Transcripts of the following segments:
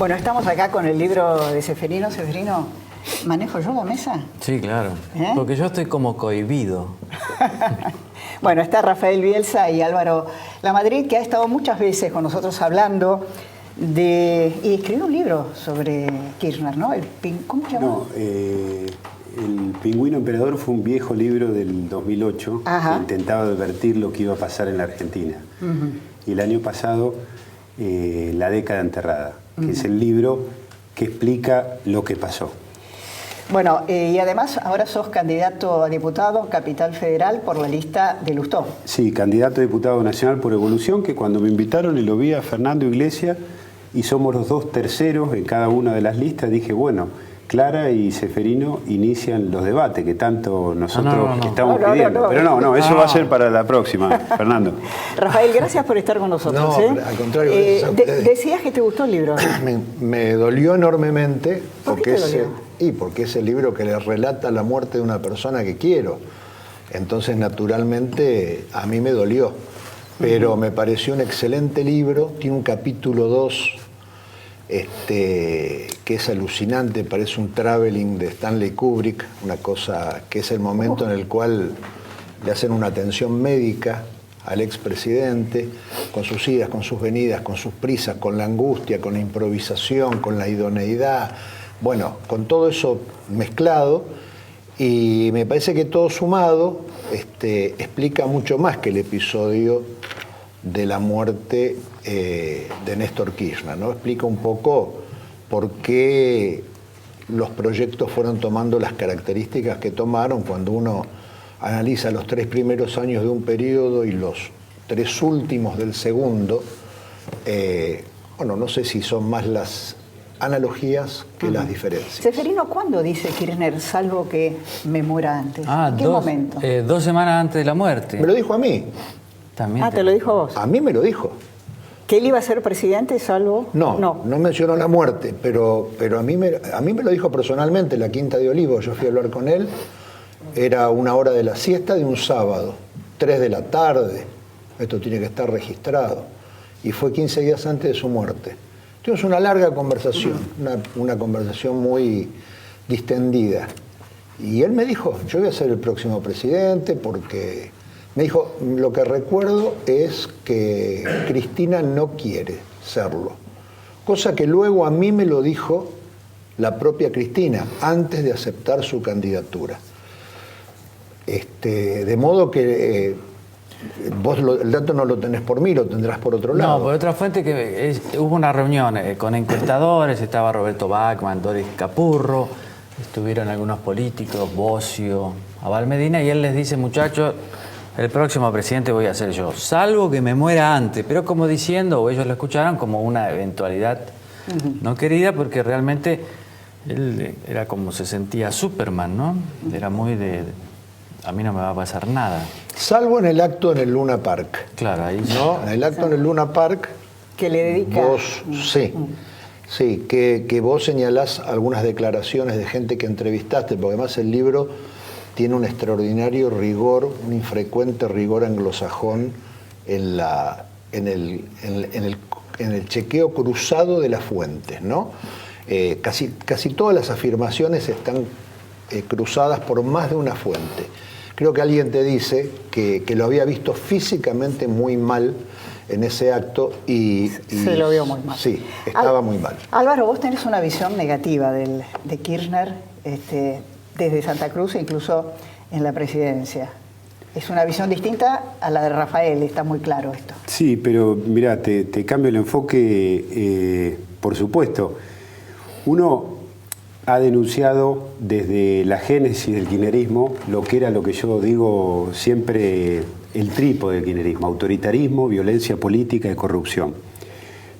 Bueno, estamos acá con el libro de Ceferino. Ceferino, ¿manejo yo la mesa? Sí, claro. Porque yo estoy como cohibido. Bueno, está Rafael Bielsa y Álvaro Lamadrid, que ha estado muchas veces con nosotros hablando y escribió un libro sobre Kirchner, ¿no? ¿Cómo se llama? No, El Pingüino Emperador fue un viejo libro del 2008 que intentaba advertir lo que iba a pasar en la Argentina. Y el año pasado, La década enterrada, que es el libro que explica lo que pasó. Bueno, y además ahora sos candidato a diputado Capital Federal por la lista de Lustó. Sí, candidato a diputado nacional por Evolución, que cuando me invitaron y lo vi a Fernando Iglesias y somos los dos terceros en cada una de las listas, dije, bueno, Clara y Ceferino inician los debates que tanto nosotros estamos pidiendo. Pero no, eso va a ser para la próxima, Fernando. Rafael, gracias por estar con nosotros. No, al contrario. Decías que te gustó el libro. Me dolió enormemente. ¿Por qué te dolió? Porque es el libro que le relata la muerte de una persona que quiero. Entonces, naturalmente, a mí me dolió. Pero me pareció un excelente libro. Tiene un capítulo 2 que es alucinante, parece un traveling de Stanley Kubrick, una cosa que es el momento en el cual le hacen una atención médica al expresidente, con sus idas, con sus venidas, con sus prisas, con la angustia, con la improvisación, con la idoneidad, bueno, con todo eso mezclado, y me parece que todo sumado explica mucho más que el episodio de la muerte de Néstor Kirchner, ¿no? Explica un poco por qué los proyectos fueron tomando las características que tomaron cuando uno analiza los 3 primeros años de un periodo y los 3 últimos del segundo. Bueno, no sé si son más las analogías que las diferencias. Ceferino, ¿cuándo dice Kirchner, salvo que me muera antes? ¿En qué momento? 2 semanas antes de la muerte. Me lo dijo a mí. También ¿te lo dijo a vos? A mí me lo dijo. ¿Que él iba a ser presidente, salvo? No mencionó la muerte, pero a mí me lo dijo personalmente, en la Quinta de Olivos. Yo fui a hablar con él, era una hora de la siesta de un sábado, 3 de la tarde, esto tiene que estar registrado, y fue 15 días antes de su muerte. Tuvimos una larga conversación, una conversación muy distendida, y él me dijo, yo voy a ser el próximo presidente porque... Me dijo, lo que recuerdo es que Cristina no quiere serlo. Cosa que luego a mí me lo dijo la propia Cristina, antes de aceptar su candidatura. De modo que vos el dato no lo tenés por mí, lo tendrás por otro lado. No, por otra fuente, que hubo una reunión con encuestadores, estaba Roberto Bachmann, Doris Capurro, estuvieron algunos políticos, Bocio, Abal Medina, y él les dice, muchachos, el próximo presidente voy a ser yo, salvo que me muera antes, pero como diciendo, o ellos lo escucharon como una eventualidad no querida, porque realmente él era como se sentía Superman, ¿no? Era muy a mí no me va a pasar nada. Salvo en el acto en el Luna Park. Claro, ahí ¿no? En el acto en el Luna Park. Que le dedica. Vos, sí, que vos señalás algunas declaraciones de gente que entrevistaste, porque además el libro tiene un extraordinario rigor, un infrecuente rigor anglosajón en el chequeo cruzado de las fuentes, ¿no? Casi todas las afirmaciones están cruzadas por más de una fuente. Creo que alguien te dice que lo había visto físicamente muy mal en ese acto y se lo vio muy mal. Sí, estaba muy mal. Álvaro, vos tenés una visión negativa de Kirchner, desde Santa Cruz e incluso en la presidencia. Es una visión distinta a la de Rafael, está muy claro esto. Sí, pero mirá, te cambio el enfoque, por supuesto. Uno ha denunciado desde la génesis del kirchnerismo lo que era lo que yo digo siempre el trípode del kirchnerismo: autoritarismo, violencia política y corrupción.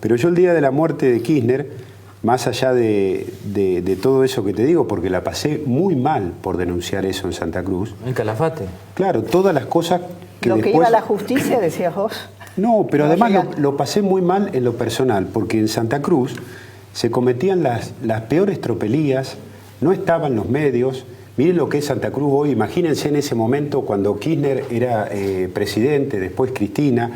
Pero yo el día de la muerte de Kirchner, más allá de todo eso que te digo, porque la pasé muy mal por denunciar eso en Santa Cruz. En Calafate. Claro, todas las cosas que lo después... que iba a la justicia, decías vos. No, pero además lo pasé muy mal en lo personal, porque en Santa Cruz se cometían las peores tropelías, no estaban los medios. Miren lo que es Santa Cruz hoy, imagínense en ese momento cuando Kirchner era presidente, después Cristina.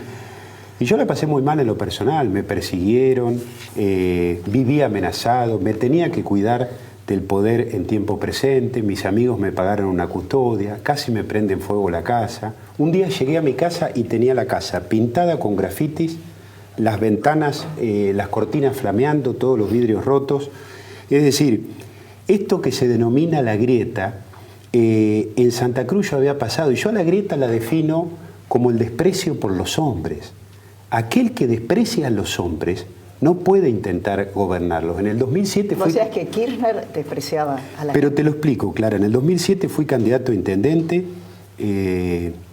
Y yo la pasé muy mal en lo personal, me persiguieron, vivía amenazado, me tenía que cuidar del poder en tiempo presente, mis amigos me pagaron una custodia, casi me prenden fuego la casa. Un día llegué a mi casa y tenía la casa pintada con grafitis, las ventanas, las cortinas flameando, todos los vidrios rotos. Es decir, esto que se denomina la grieta, en Santa Cruz yo había pasado, y yo la grieta la defino como el desprecio por los hombres. Aquel que desprecia a los hombres no puede intentar gobernarlos. En el 2007 fui... O sea, es que Kirchner despreciaba a la Pero gente. te lo explico, Clara. En el 2007 fui candidato a intendente,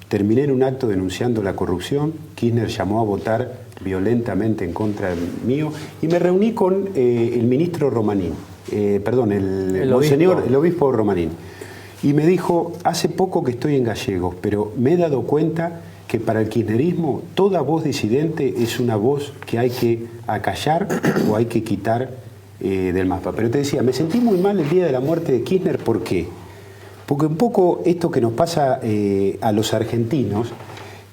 terminé en un acto denunciando la corrupción, Kirchner llamó a votar violentamente en contra mío y me reuní con el ministro Romanín, el obispo Romanín. Y me dijo, hace poco que estoy en Gallegos, pero me he dado cuenta que para el kirchnerismo toda voz disidente es una voz que hay que acallar o hay que quitar del mapa. Pero te decía, me sentí muy mal el día de la muerte de Kirchner, ¿por qué? Porque un poco esto que nos pasa a los argentinos,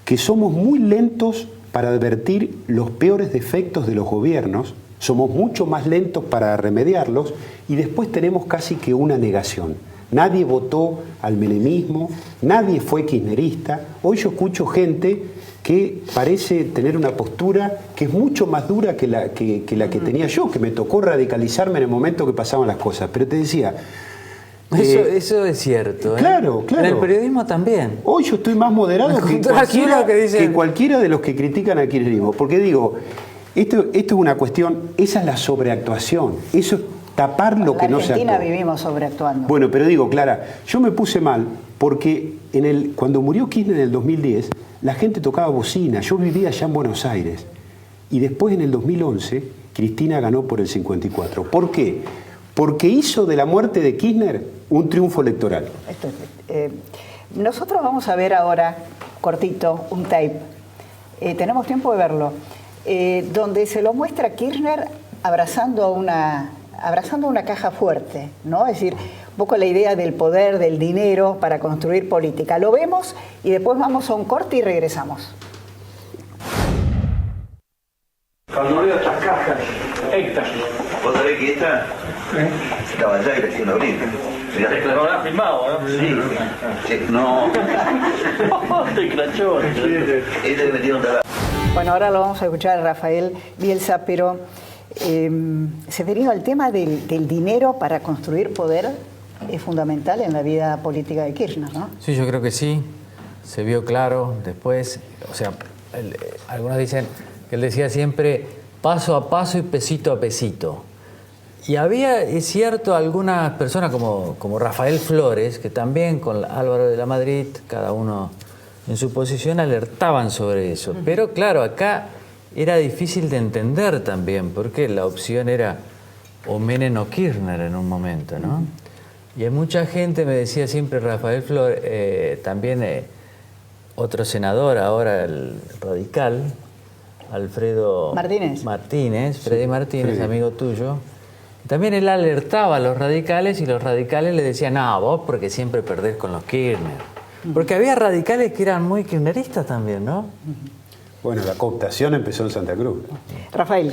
que somos muy lentos para advertir los peores defectos de los gobiernos, somos mucho más lentos para remediarlos y después tenemos casi que una negación. Nadie votó al menemismo, nadie fue kirchnerista. Hoy yo escucho gente que parece tener una postura que es mucho más dura que la que tenía yo, que me tocó radicalizarme en el momento que pasaban las cosas. Pero te decía... Eso es cierto. Claro, claro. En el periodismo también. Hoy yo estoy más moderado que cualquiera de los que critican al kirchnerismo. Porque digo, esto es una cuestión, esa es la sobreactuación, eso es tapar lo que no se actuó. En Argentina vivimos sobreactuando. Bueno, pero digo, Clara, yo me puse mal porque cuando murió Kirchner en el 2010, la gente tocaba bocina, yo vivía allá en Buenos Aires. Y después en el 2011, Cristina ganó por el 54%. ¿Por qué? Porque hizo de la muerte de Kirchner un triunfo electoral. Nosotros vamos a ver ahora, cortito, un tape. Tenemos tiempo de verlo. Donde se lo muestra Kirchner abrazando una caja fuerte, ¿no? Es decir, un poco la idea del poder, del dinero para construir política. Lo vemos y después vamos a un corte y regresamos. Cuando veo estas cajas, éxtasis. ¿Vos sabés que esta estaba allá creciendo abril? Lo habrás filmado, ¿no? Sí. No. Te crachó. Este le metieron tabaco. Bueno, ahora lo vamos a escuchar a Rafael Bielsa, pero Severino, el tema del dinero para construir poder es fundamental en la vida política de Kirchner, ¿no? Sí, yo creo que sí. Se vio claro después. O sea, algunos dicen que él decía siempre paso a paso y pesito a pesito. Y había, es cierto, algunas personas como Rafael Flores, que también con Álvaro de la Madrid, cada uno en su posición, alertaban sobre eso. Pero claro, acá era difícil de entender también, porque la opción era o Menem o Kirchner en un momento, ¿no? Y hay mucha gente, me decía siempre Rafael Flores, también otro senador, ahora el radical, Alfredo Martínez, Freddy Martínez, amigo tuyo. También él alertaba a los radicales y los radicales le decían, no, vos porque siempre perdés con los Kirchner. Porque había radicales que eran muy kirchneristas también, ¿no? Bueno, la cooptación empezó en Santa Cruz. Rafael,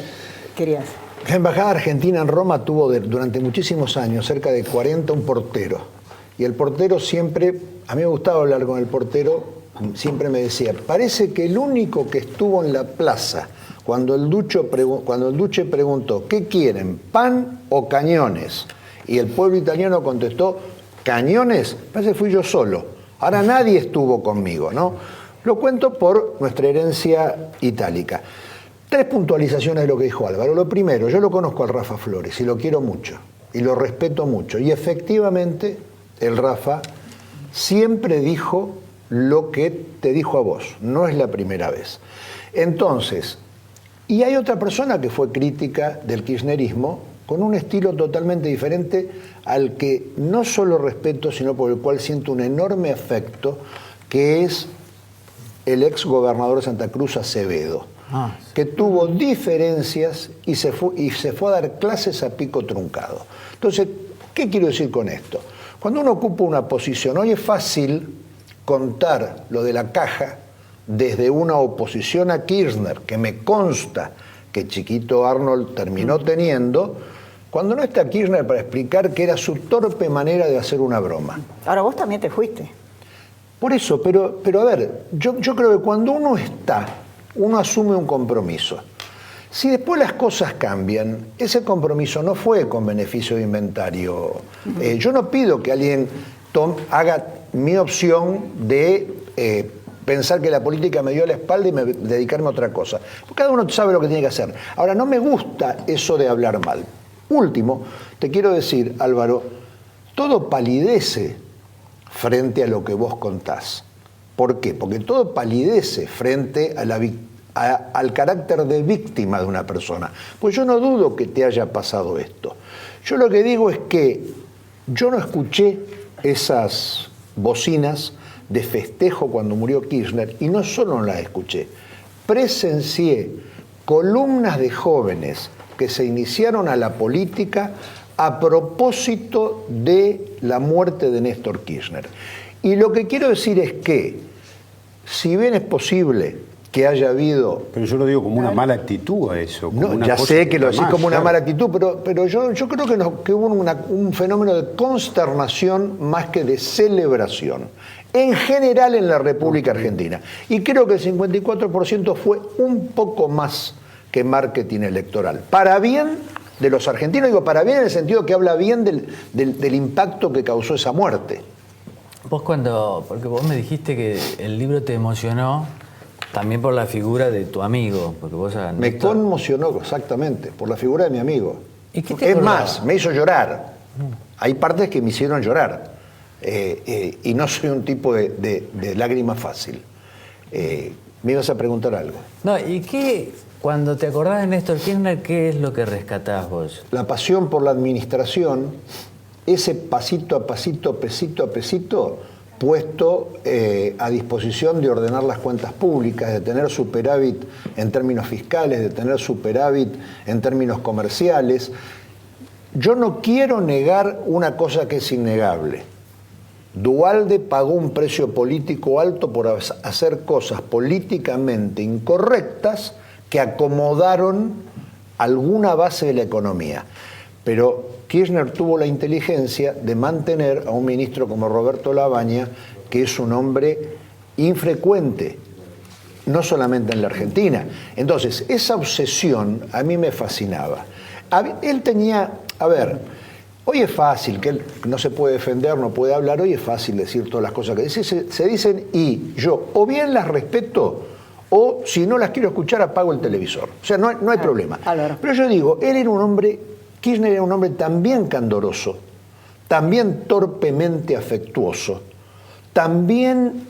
querías. La Embajada Argentina en Roma tuvo durante muchísimos años, cerca de 40, un portero. Y el portero siempre, a mí me gustaba hablar con el portero, siempre me decía, parece que el único que estuvo en la plaza cuando el duce preguntó, ¿qué quieren, pan o cañones? Y el pueblo italiano contestó, ¿cañones? Parece que fui yo solo. Ahora nadie estuvo conmigo, ¿no? Lo cuento por nuestra herencia itálica. 3 puntualizaciones de lo que dijo Álvaro. Lo primero, yo lo conozco al Rafa Flores y lo quiero mucho y lo respeto mucho. Y efectivamente, el Rafa siempre dijo lo que te dijo a vos. No es la primera vez. Entonces, y hay otra persona que fue crítica del kirchnerismo con un estilo totalmente diferente al que no solo respeto, sino por el cual siento un enorme afecto, que es el ex gobernador de Santa Cruz, Acevedo, que tuvo diferencias y se fue a dar clases a pico truncado. Entonces, ¿qué quiero decir con esto? Cuando uno ocupa una posición, hoy es fácil contar lo de la caja desde una oposición a Kirchner, que me consta que Chiquito Arnold terminó teniendo, cuando no está Kirchner para explicar que era su torpe manera de hacer una broma. Ahora vos también te fuiste. Por eso, pero a ver, yo creo que cuando uno está, uno asume un compromiso. Si después las cosas cambian, ese compromiso no fue con beneficio de inventario. Yo no pido que alguien haga mi opción de pensar que la política me dio la espalda y dedicarme a otra cosa. Cada uno sabe lo que tiene que hacer. Ahora, no me gusta eso de hablar mal. Último, te quiero decir, Álvaro, todo palidece frente a lo que vos contás. ¿Por qué? Porque todo palidece frente al carácter de víctima de una persona. Pues yo no dudo que te haya pasado esto. Yo lo que digo es que yo no escuché esas bocinas de festejo cuando murió Kirchner, y no solo no las escuché, presencié columnas de jóvenes que se iniciaron a la política a propósito de la muerte de Néstor Kirchner. Y lo que quiero decir es que, si bien es posible que haya habido... Pero yo lo digo como una mala actitud a eso. Como no, ya sé que lo decís como una mala actitud, pero yo creo que hubo un fenómeno de consternación más que de celebración, en general en la República Argentina. Y creo que el 54% fue un poco más que marketing electoral. Para bien de los argentinos, digo para bien en el sentido que habla bien del impacto que causó esa muerte. Vos porque vos me dijiste que el libro te emocionó también por la figura de tu amigo, porque vos me conmocionó, exactamente, por la figura de mi amigo. ¿Y qué te es acordaba? más, me hizo llorar. Hay partes que me hicieron llorar. Y no soy un tipo de lágrima fácil. Me ibas a preguntar algo. No, ¿y qué, cuando te acordás de Néstor Kirchner, qué es lo que rescatás vos? La pasión por la administración, ese pasito a pasito, pesito a pesito, puesto a disposición de ordenar las cuentas públicas, de tener superávit en términos fiscales, de tener superávit en términos comerciales. Yo no quiero negar una cosa que es innegable. Duhalde pagó un precio político alto por hacer cosas políticamente incorrectas que acomodaron alguna base de la economía. Pero Kirchner tuvo la inteligencia de mantener a un ministro como Roberto Labaña, que es un hombre infrecuente, no solamente en la Argentina. Entonces, esa obsesión a mí me fascinaba. Él tenía, hoy es fácil, que él no se puede defender, no puede hablar, hoy es fácil decir todas las cosas que dice, se dicen, y yo o bien las respeto, o si no las quiero escuchar, apago el televisor. O sea, no hay problema. Pero yo digo, Kirchner era un hombre también candoroso, también torpemente afectuoso, también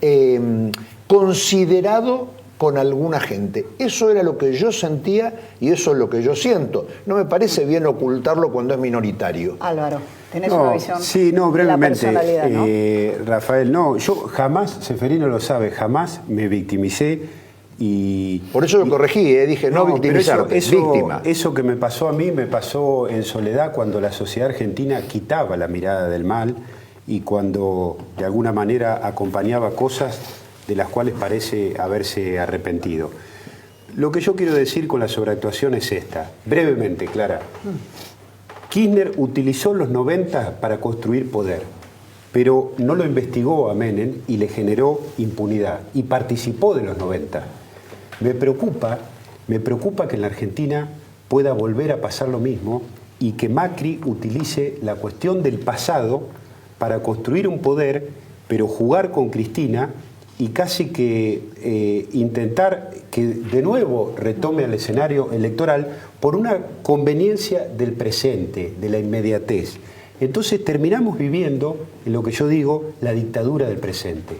considerado con alguna gente. Eso era lo que yo sentía y eso es lo que yo siento. No me parece bien ocultarlo cuando es minoritario. Álvaro, tenés una visión brevemente, de la personalidad, ¿no? Rafael, no, yo jamás, Seferino lo sabe, jamás me victimicé. Y por eso lo corregí, dije no victimizarte, víctima. Eso que me pasó a mí me pasó en soledad cuando la sociedad argentina quitaba la mirada del mal y cuando de alguna manera acompañaba cosas de las cuales parece haberse arrepentido. Lo que yo quiero decir con la sobreactuación es esta, brevemente, Clara. Kirchner utilizó los 90 para construir poder, pero no lo investigó a Menem y le generó impunidad y participó de los 90. Me preocupa que en la Argentina pueda volver a pasar lo mismo y que Macri utilice la cuestión del pasado para construir un poder, pero jugar con Cristina y casi que intentar que de nuevo retome al escenario electoral por una conveniencia del presente, de la inmediatez. Entonces terminamos viviendo, en lo que yo digo, la dictadura del presente.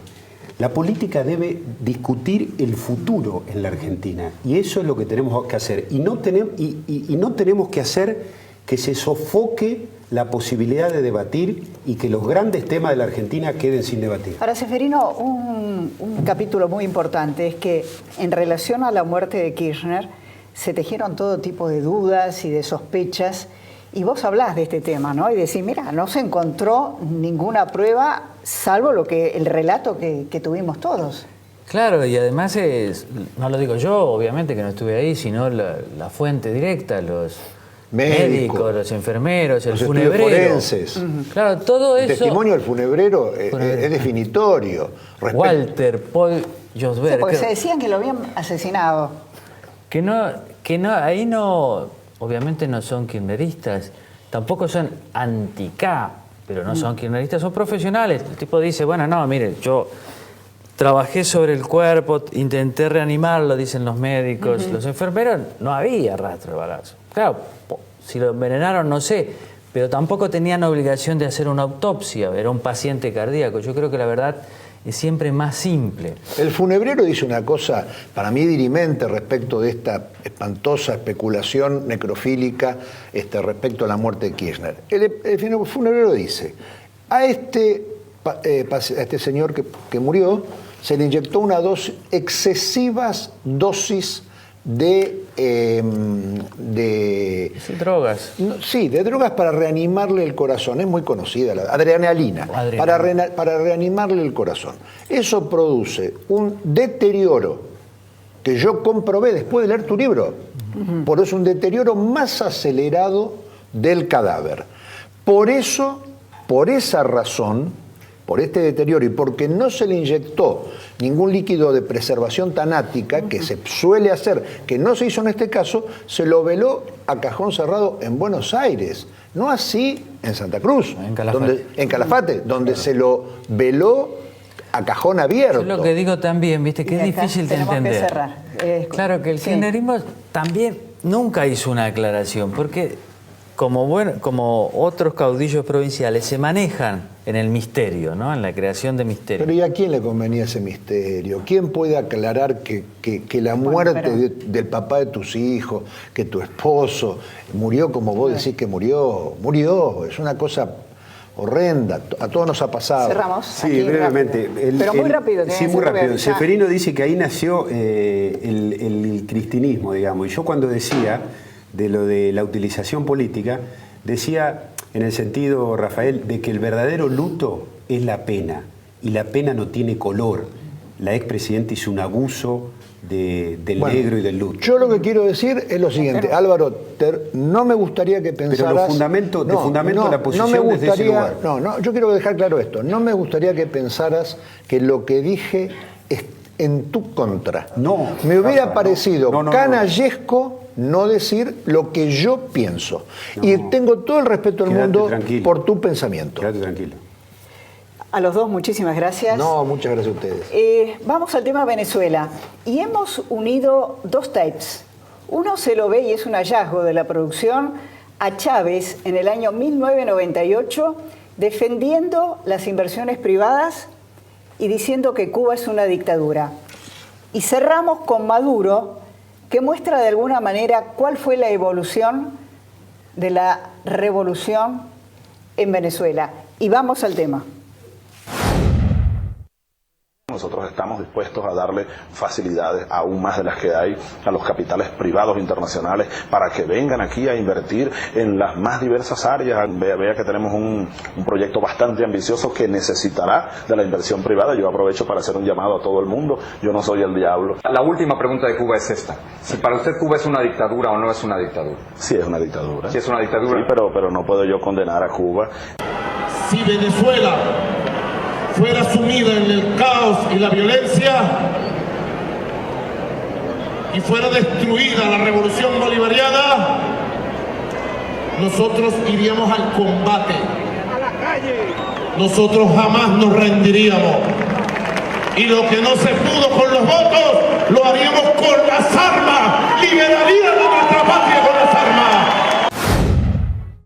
La política debe discutir el futuro en la Argentina y eso es lo que tenemos que hacer. Y no tenemos que hacer que se sofoque la posibilidad de debatir y que los grandes temas de la Argentina queden sin debatir. Para Seferino, un capítulo muy importante es que en relación a la muerte de Kirchner se tejieron todo tipo de dudas y de sospechas. Y vos hablás de este tema, ¿no? Y decís, mira, no se encontró ninguna prueba, salvo el relato que tuvimos todos. Claro, y además no lo digo yo, obviamente que no estuve ahí, sino la fuente directa, los médicos, los enfermeros, el los funebrero. forenses. Claro, todo El eso. testimonio del funebrero es definitorio. Walter, Paul Josberg. Sí, porque se decían que lo habían asesinado. Que no, ahí no, obviamente no son kirchneristas, tampoco son anti-K, pero no son kirchneristas, son profesionales. El tipo dice, bueno, no, mire, yo trabajé sobre el cuerpo, intenté reanimarlo, dicen los médicos, los enfermeros, no había rastro de balazo. Claro, si lo envenenaron no sé, pero tampoco tenían obligación de hacer una autopsia, era un paciente cardíaco. Yo creo que la verdad es siempre más simple. El funebrero dice una cosa, para mí dirimente, respecto de esta espantosa especulación necrofílica respecto a la muerte de Kirchner. El funebrero dice, a este señor que murió se le inyectó excesivas dosis de drogas. Sí, de drogas para reanimarle el corazón. Es muy conocida, la adrenalina. Para reanimarle el corazón. Eso produce un deterioro que yo comprobé después de leer tu libro. Por eso un deterioro más acelerado del cadáver. Por eso, por esa razón, por este deterioro y porque no se le inyectó ningún líquido de preservación tanática, que se suele hacer, que no se hizo en este caso, se lo veló a cajón cerrado en Buenos Aires, no así en Santa Cruz, en Calafate, donde se lo veló a cajón abierto. Yo lo que digo también, viste, que es difícil de entender. Que cerrar. Claro que el kirchnerismo también nunca hizo una aclaración, porque como otros caudillos provinciales se manejan en el misterio, ¿no? En la creación de misterio. Pero ¿y a quién le convenía ese misterio? ¿Quién puede aclarar que la muerte del papá de tus hijos, que tu esposo murió como vos decís que murió? Murió, es una cosa horrenda, a todos nos ha pasado. Cerramos. Sí, aquí, brevemente. Pero muy rápido. Sí, muy rápido. Ceferino dice que ahí nació el cristinismo, digamos. Y yo cuando decía de lo de la utilización política, decía en el sentido, Rafael, de que el verdadero luto es la pena, y la pena no tiene color. La expresidenta hizo un abuso del negro y del luto. Yo lo que quiero decir es lo siguiente, Álvaro, no me gustaría que pensaras... Pero te fundamento la posición desde ese lugar. Yo quiero dejar claro esto, no me gustaría que pensaras que lo que dije es en tu contra. No. Me hubiera parecido canallesco no decir lo que yo pienso. Y tengo todo el respeto del mundo por tu pensamiento. Quédate tranquilo. A los dos, muchísimas gracias. No, muchas gracias a ustedes. Vamos al tema Venezuela. Y hemos unido dos tapes. Uno se lo ve, y es un hallazgo de la producción, a Chávez en el año 1998, defendiendo las inversiones privadas y diciendo que Cuba es una dictadura. Y cerramos con Maduro, que muestra de alguna manera cuál fue la evolución de la revolución en Venezuela. Y vamos al tema. Nosotros estamos dispuestos a darle facilidades aún más de las que hay a los capitales privados internacionales para que vengan aquí a invertir en las más diversas áreas. Vea que tenemos un proyecto bastante ambicioso que necesitará de la inversión privada. Yo aprovecho para hacer un llamado a todo el mundo. Yo no soy el diablo. La última pregunta de Cuba es esta. Si para usted Cuba es una dictadura o no es una dictadura. Sí, es una dictadura. Sí, es una dictadura. Sí, pero no puedo yo condenar a Cuba. Si Venezuela fuera sumida en el caos y la violencia y fuera destruida la revolución bolivariana, nosotros iríamos al combate. Nosotros jamás nos rendiríamos. Y lo que no se pudo con los votos, lo haríamos con la